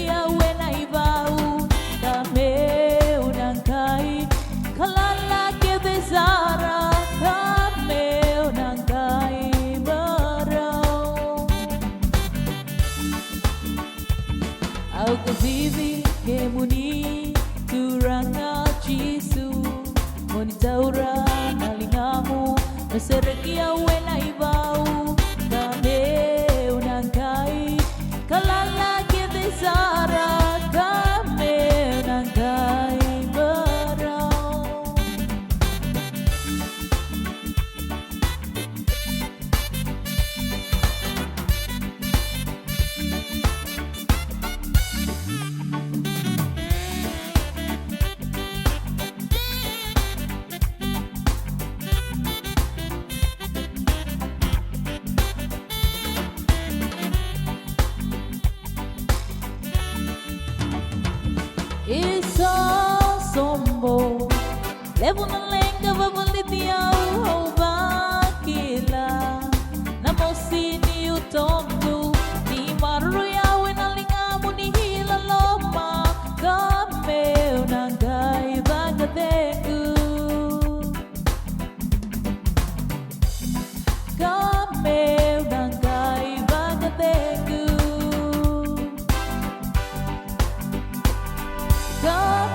Serekia when I bow, Kameu Nankai, Kalala Kebezara, Kameu Nankai Barao. Au Kavivi, Kemuni, Turanga Jisu, Monitaura, Nalingamu, Serekia when I bow, Kameu Nankai, Kalala Kebezara, Kameu Nankai Barao. Isa sombo levo na lenga vavalitia bakila na mosini utombu ni maru yawe na lingamu ni hila loma kameu nangai vagadengu kameu nangai vagadengu. God